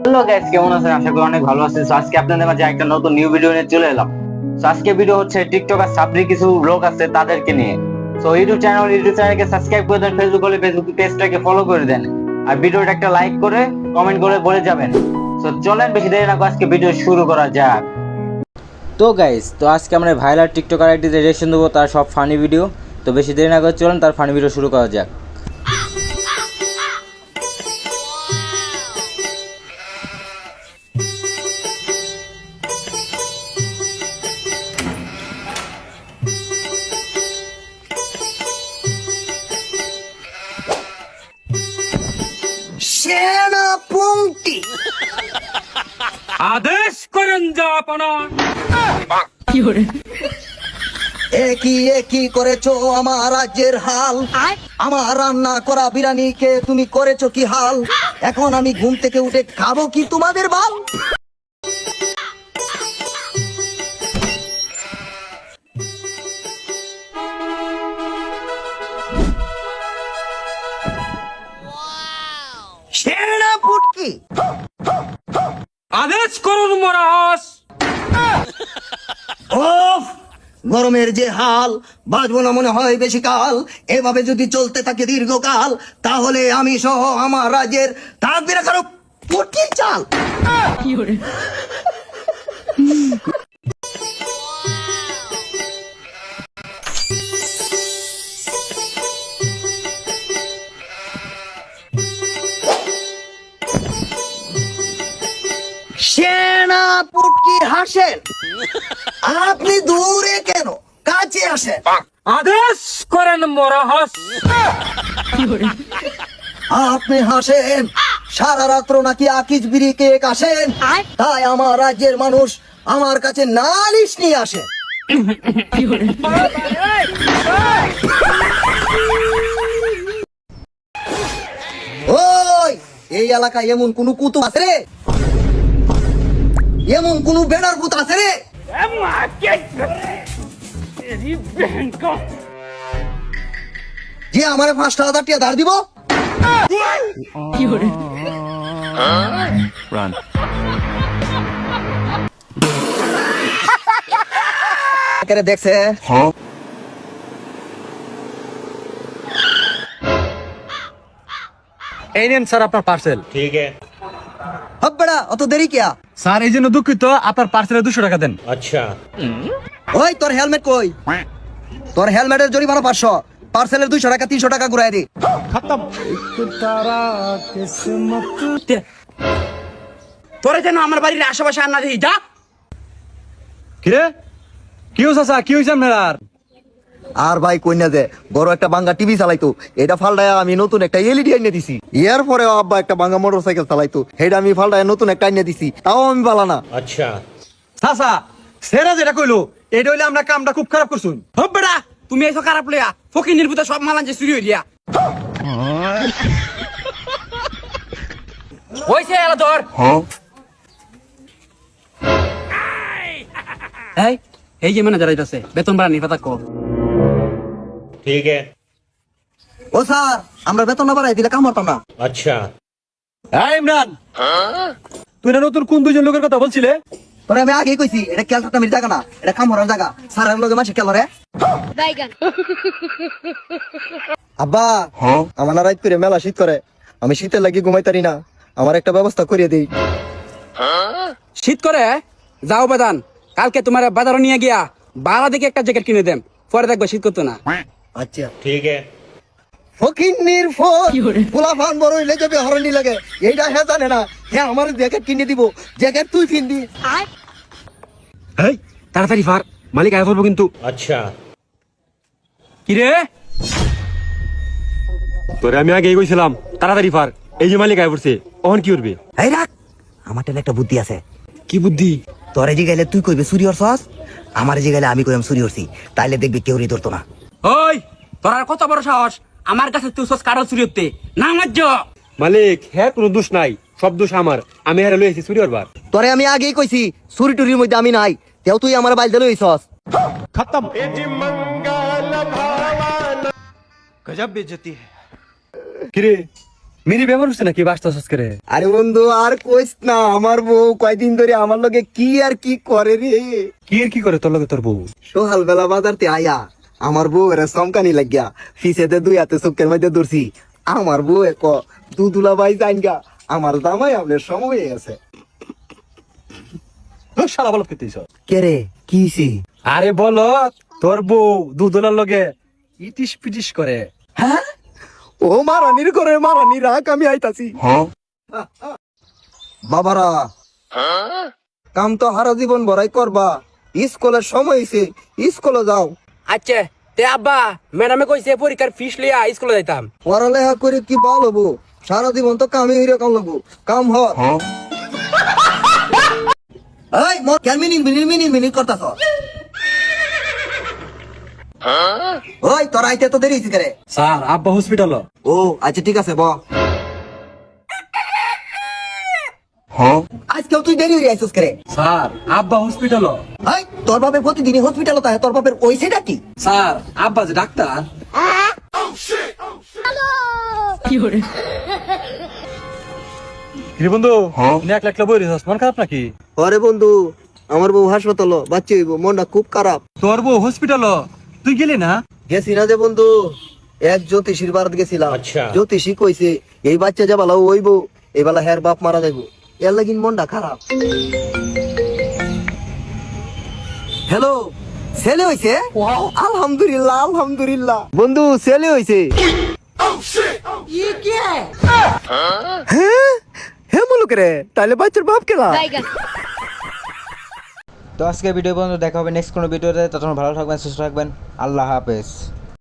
Hello guys, কেমন আছেন? আশা করি অনেক ভালো আছেন। আজকে আপনাদের মাঝে একটা নতুন নিউ ভিডিও নিয়ে চলে এলাম। আজকে ভিডিও হচ্ছে টিকটকার সাবরি কিছু লোক আছে তাদেরকে নিয়ে। ইউটিউব চ্যানেলকে সাবস্ক্রাইব করে দেন, ফেসবুক পেজটাকে ফলো করে দেন, আর ভিডিওটা একটা লাইক করে কমেন্ট করে বলে যাবেন। চলেন বেশি দেরি না করে আজকে ভিডিও শুরু করা যাক। তো গাইস, আজকে আমরা ভাইরাল টিকটকার আইডিতে রিঅ্যাকশন দেবো তার সব ফানি ভিডিও। তো বেশি দেরি না করে চলেন তার ফানি ভিডিও শুরু করা যাক। সেনাপতি আদেশ করেন জাপানা। একই একই করেছো আমার রাজ্যের হাল। আমার রান্না করা বিরিয়ানিকে তুমি করেছো কি হাল? এখন আমি ঘুম থেকে উঠে খাবো কি তোমাদের বাল? সেনাপতি আদেশ করুন মরাস। ওফ, গরমের যে হাল, বাঁচবো না মনে হয় বেশি কাল। এভাবে যদি চলতে থাকে দীর্ঘকাল, তাহলে আমি সহ আমার রাজ্যের থাকবে না কারো পুটকির চাল। সেনাপতি হাসেন, আপনি দূরে কেন, কাছে আসেন। আদেশ করেন মরাস। আপনি হাসেন, সারা রাত্র নাকি আকিজ বিড়ি কেক আসেন, তাই আমার রাজ্যের মানুষ আমার কাছে নালিশ নিয়ে আসে। ওই, এই এলাকায় এমন কোন কুতুব আছে রে? এমন কোন বেড়ার ভূত আছে রে? যে আমার 5,000 টাকা ধার দিব? দেখছে এই নেন স্যার আপনার পার্সেল। হব্বড়া, অত দেরি কিয়া? স্যার এই জন্য দুঃখিত, আপনার পার্সেলে 200 টাকা দেন। ওই, তোর হেলমেট কই? তোর হেলমেটের জরিমানা 500, পার্সেলের 200 টাকা 300 টাকা ঘুরাই দে। তোরে যেন আমার বাড়ির আশেপাশে আর না দিই, যা। কিরে কি হইছে স্যার, কি হইছে আপনার? আর ভাই কইনা যে বড় একটা বাঙ্গা টিভি চালাইতো, এটা ফালডায় আমি নতুন একটা এলইডি এনে দিছি। এর পরে আব্বা একটা বাঙ্গা মোটরসাইকেল চালাইতো, এটা আমি ফালডায় নতুন একটা এনে দিছি, তাও আমি পালানা। চাচা সেরা যেটা কইলো এটা হইলে আমরা কামটা খুব খারাপ করছুন। হব্বেড়া, তুমি এসো খারাপ লইয়া ফকির নির্ভূত সব মালান যে চুরি হইয়া হইছে এলা ধর। এই যে ম্যানেজার আইতাছে, বেতন বাড়া নিয়ে কথা কো। ও স্যার, আমরা বেতন না বাড়াই দিলে কাম হতো না। হ্যাঁ ইমরান, তুই না নতুন কোন দুইজন লোকের কথা বলছিলে? তোরে আমি আগেই কইছি, এটা ক্যালকাটা জায়গা না, এটা কাম হওয়ার জায়গা। স্যারের লগে মাসে কেল রে বাইগান। আব্বা, আমার না রাত করে মেলা শীত করে, আমি শীতের লাগি ঘুমাইতারি না, আমার একটা ব্যবস্থা করিয়ে দেই। শীত করে যাও বাদান, কালকে তোমার বাজার নিয়ে গিয়া বাড়া দেখে একটা জ্যাকেট কিনে দেন, পরে দেখবা শীত করতো না। আচ্ছা ঠিক আছে। ফকিন্নির ফোন পোলাপান বড় হইলে যাবে হরনি লাগে, এইটা হ্যাঁ জানে না। হ্যাঁ, আমার জ্যাকেট কিনে দিব, জ্যাকেট তুই কিনবি। এই তাড়াতাড়ি ফার, মালিক আয় পড়বো কিন্তু। কিরে তোরে আমি আগেই কইছিলাম তাড়াতাড়ি ফার, এই যে মালিক আয় পড়ছে, ওহন কি করবে? এই রাখ, আমার টেলে একটা বুদ্ধি আছে। কি বুদ্ধি? তোরে যে গেলে তুই কইবে চুরি হরছস, আমার যে গেলে আমি কইম চুরি হরছি, তাইলে দেখবি কেউ ধরতো না। ওই, তোর আর কত বড় সাহস আমার কাছে তুই সস কারো চুরি হতে না মাজ্জ। মালিক হ্যাঁ কোনো দোষ নাই, সব দোষ আমার, আমি হারে লইছি চুরি করবার। তোরে আমি আগেই কইছি চুরি টুরির মধ্যে আমি নাই, তেও তুই আমার বাইল দিলে হইছস। খতম। গজব বেইজ্জতি। কিরে মিনি ব্যবহার হচ্ছে নাকি বাসতাস করে? আরে বন্ধু আর কইস না, আমার বউ কয়দিন ধরে আমার লগে কি আর কি করে রে। কি করে তোর লগে তোর বউ? সকাল বেলা বাজারতে আয়া আমার বউ এর চমকানি লাগিয়া ফিসেতে দুই হাতে চোখের মধ্যে ধরছি। আমার বউ এক দুদুলা ভাই জাইনগা আমার দামাই আপনার সময় হয়ে গেছে। সারা বলত করতেছ। কে রে কিছি? আরে বলো, তোর বউ দুধলার লগে ইটিস পিটিস করে। হ্যাঁ ও মারানির করে মারানি রাখ, আমি আইতাছি। বাবারা কাম তো হারা জীবন ভরাই করবা, স্কুলের সময় হইছে, স্কুলে যাও। আচ্ছা তে আব্বা ম্যাডামে কইছে পরীক্ষার ফিস লিয়া স্কুলে যাইতাম। পড়ালেখা করে কি বল হবো, সারা জীবন তো কামই হইরে কাম লাগবো, কাম হ। এই মোর কেন মিনিট করতাছ? ওই তোর আইতে তো দেরি হইছে রে। স্যার আব্বা হসপিটাল। ও আচ্ছা ঠিক আছে ব। আজকেও তুই দেরি হয়ে আইছিস করে। স্যার আব্বা হসপিটাল। এই তোর বাপের প্রতিদিনই হসপিটালে থাকে, তোর বাপের ওই সেটা কি? স্যার আব্বা যে ডাক্তার। কি বন্ধু এক লাখ বই রিসার্চ মন খারাপ নাকি? আরে বন্ধু আমার বউ হাসপাতাল, বাচ্চা হইব, মনটা খুব খারাপ। তোর বউ হসপিটাল, তুই গেলি না? গেছি না যে বন্ধু, এক জ্যোতিষীর বারাত গেছিলাম। জ্যোতিষী কইছে এই বাচ্চা যা বালা হইব এই বেলা হের বাপ মারা যাইব, এর লাগিন মনটা খারাপ। হ্যালো ছেলে হইছে? আলহামদুলিল্লাহ আলহামদুলিল্লাহ বন্ধু ছেলে হইছে। হ্যাঁ হ্যাঁ মুলুক রে, তাহলে বাচ্চার বাপ কেলা? তো আজকে ভিডিও পর্যন্ত দেখা হবে নেক্সট কোনো ভিডিওতে। ততক্ষণ ভালো থাকবেন, সুস্থ থাকবেন। আল্লাহ হাফেজ।